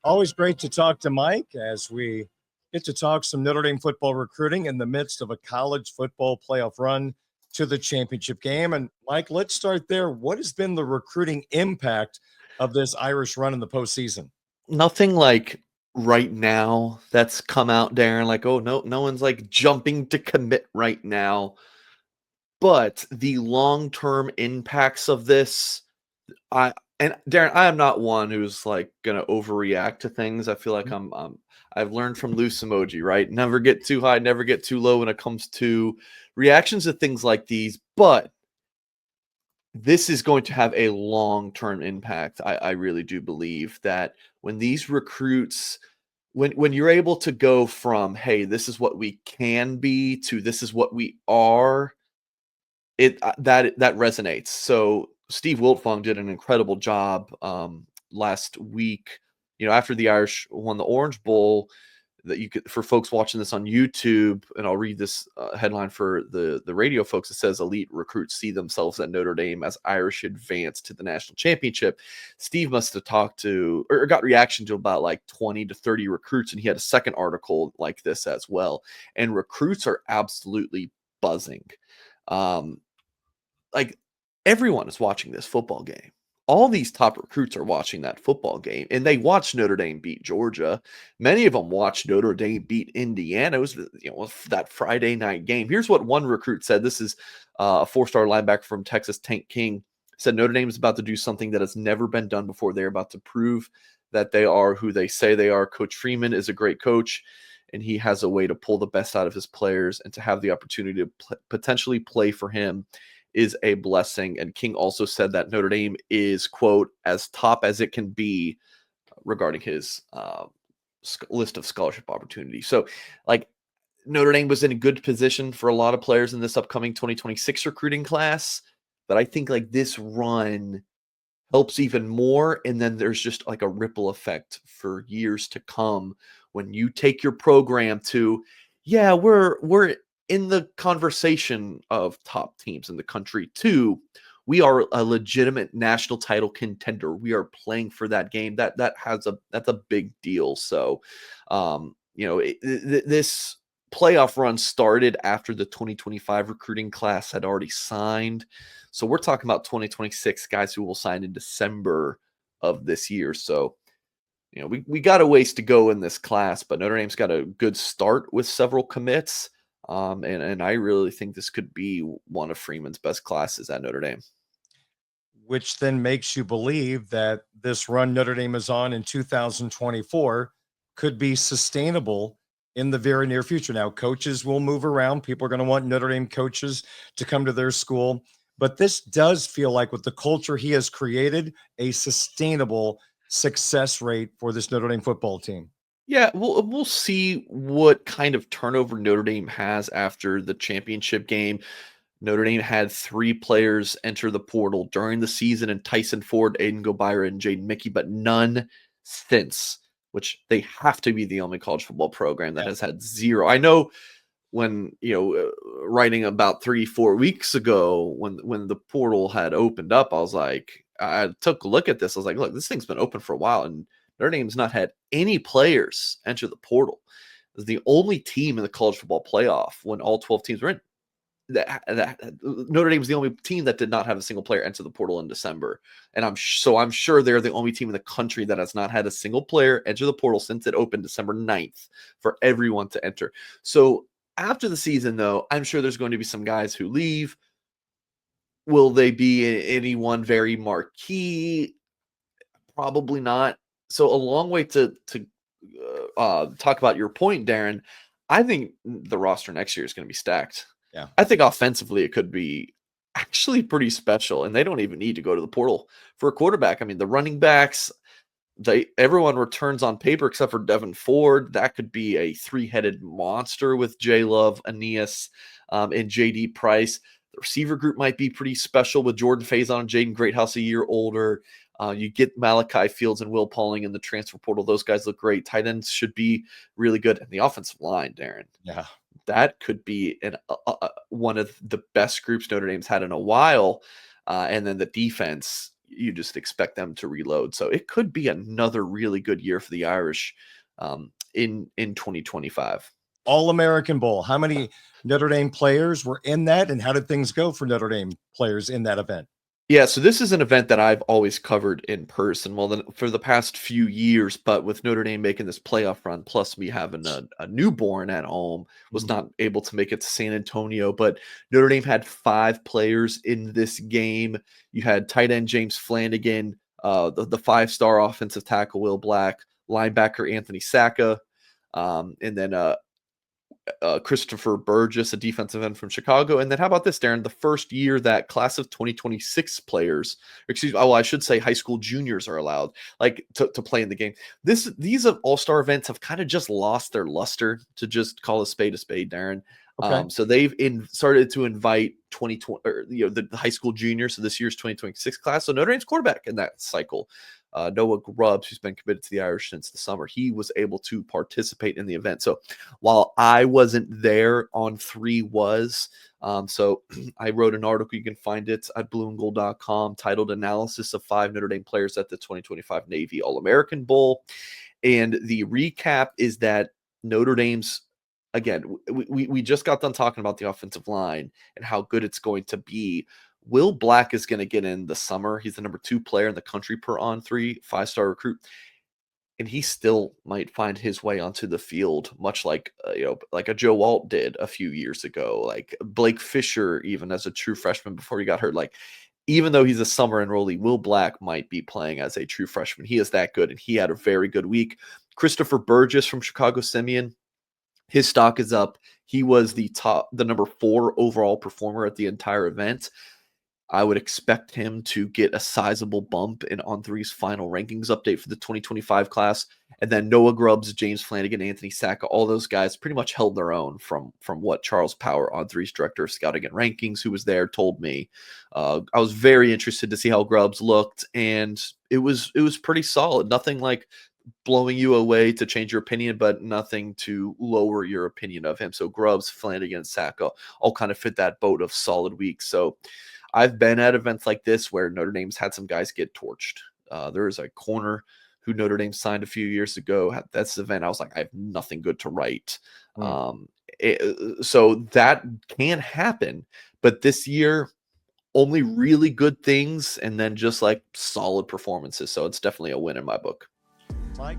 Always great to talk to Mike as we get to talk some Notre Dame football recruiting in the midst of a college football playoff run to the championship game. And Mike, let's start there. What has been the recruiting impact of this Irish run in the postseason? Nothing like right now that's come out, Darren. Like, oh no one's like jumping to commit right now. But the long-term impacts of this, Darren, I am not one who's like gonna overreact to things. I feel like I've learned from loose emoji, right? Never get too high, never get too low when it comes to reactions to things like these. But this is going to have a long-term impact. I really do believe that when these recruits, when you're able to go from, hey, this is what we can be to this is what we are, that resonates. So Steve Wiltfong did an incredible job last week. After the Irish won the Orange Bowl, that you could, for folks watching this on YouTube, and I'll read this headline for the radio folks. It says, "Elite recruits see themselves at Notre Dame as Irish advance to the national championship." Steve must have talked to or got reaction to about like 20 to 30 recruits, and he had a second article like this as well. And recruits are absolutely buzzing. Like everyone is watching this football game. All these top recruits are watching that football game, and they watched Notre Dame beat Georgia. Many of them watched Notre Dame beat Indiana. It was, that Friday night game. Here's what one recruit said. This is a four-star linebacker from Texas, Tank King, said Notre Dame is about to do something that has never been done before. They're about to prove that they are who they say they are. Coach Freeman is a great coach, and he has a way to pull the best out of his players, and to have the opportunity to potentially play for him is a blessing. And King also said that Notre Dame is, quote, as top as it can be regarding his list of scholarship opportunities. So, like, Notre Dame was in a good position for a lot of players in this upcoming 2026 recruiting class. But I think, like, this run helps even more. And then there's just, like, a ripple effect for years to come when you take your program to, yeah, we're in the conversation of top teams in the country too. We are a legitimate national title contender. We are playing for that game. That's a big deal. So, this playoff run started after the 2025 recruiting class had already signed. So we're talking about 2026 guys who will sign in December of this year. So, we got a ways to go in this class, but Notre Dame's got a good start with several commits. And I really think this could be one of Freeman's best classes at Notre Dame. Which then makes you believe that this run Notre Dame is on in 2024 could be sustainable in the very near future. Now, coaches will move around. People are going to want Notre Dame coaches to come to their school. But this does feel like, with the culture he has created, a sustainable success rate for this Notre Dame football team. Yeah, we'll see what kind of turnover Notre Dame has after the championship game. Notre Dame had 3 players enter the portal during the season, and Tyson Ford, Aiden Gobira, and Jaden Mickey, but none since, which they have to be the only college football program that has had 0. I know when, writing about 3-4 weeks ago, when the portal had opened up, I was like, I took a look at this. I was like, look, this thing's been open for a while, and Notre Dame's not had any players enter the portal. It was the only team in the college football playoff when all 12 teams were in. That Notre Dame was the only team that did not have a single player enter the portal in December. And I'm sure they're the only team in the country that has not had a single player enter the portal since it opened December 9th for everyone to enter. So after the season, though, I'm sure there's going to be some guys who leave. Will they be anyone very marquee? Probably not. So a long way to talk about your point, Darren. I think the roster next year is going to be stacked. Yeah. I think offensively it could be actually pretty special, and they don't even need to go to the portal for a quarterback. I mean, the running backs, everyone returns on paper except for Devin Ford. That could be a 3-headed monster with Jay Love, Aeneas, and JD Price. The receiver group might be pretty special with Jordan Faison and Jaden Greathouse a year older. You get Malachi Fields and Will Pauling in the transfer portal. Those guys look great. Tight ends should be really good. And the offensive line, Darren. Yeah. That could be one of the best groups Notre Dame's had in a while. And then the defense, you just expect them to reload. So it could be another really good year for the Irish in 2025. All-American Bowl. How many Notre Dame players were in that, and how did things go for Notre Dame players in that event? Yeah, so this is an event that I've always covered in person. Well, then for the past few years, but with Notre Dame making this playoff run, plus me having a newborn at home, was not able to make it to San Antonio. But Notre Dame had 5 players in this game. You had tight end James Flanagan, the 5-star offensive tackle Will Black, linebacker Anthony Sacca, and then Christopher Burgess, a defensive end from Chicago. And then how about this, Darren? The first year that class of 2026 players, I should say high school juniors are allowed to play in the game. These all-star events have kind of just lost their luster, to just call a spade, Darren. Okay. So they've started to invite 2020 or the high school juniors. So this year's 2026 class. So Notre Dame's quarterback in that cycle, Noah Grubbs, who's been committed to the Irish since the summer, he was able to participate in the event. So while I wasn't there, On3 was. So I wrote an article. You can find it at blueandgold.com titled Analysis of 5 Notre Dame Players at the 2025 Navy All-American Bowl. And the recap is that Notre Dame's, again, we just got done talking about the offensive line and how good it's going to be. Will Black is going to get in the summer. He's the number 2 player in the country per On3, 5-star recruit. And he still might find his way onto the field, much like like a Joe Alt did a few years ago, like Blake Fisher, even as a true freshman before he got hurt. Like, even though he's a summer enrollee, Will Black might be playing as a true freshman. He is that good, and he had a very good week. Christopher Burgess from Chicago Simeon, his stock is up. He was the number 4 overall performer at the entire event. I would expect him to get a sizable bump in On3's final rankings update for the 2025 class. And then Noah Grubbs, James Flanagan, Anthony Sacca, all those guys pretty much held their own from what Charles Power, On3's director of scouting and rankings, who was there, told me. I was very interested to see how Grubbs looked, and it was pretty solid. Nothing like blowing you away to change your opinion, but nothing to lower your opinion of him. So Grubbs, Flanagan, Sacca all kind of fit that boat of solid weeks. So I've been at events like this where Notre Dame's had some guys get torched. There is a corner who Notre Dame signed a few years ago. At this event, I was like, I have nothing good to write. So that can happen. But this year, only really good things and then just like solid performances. So it's definitely a win in my book. Mike?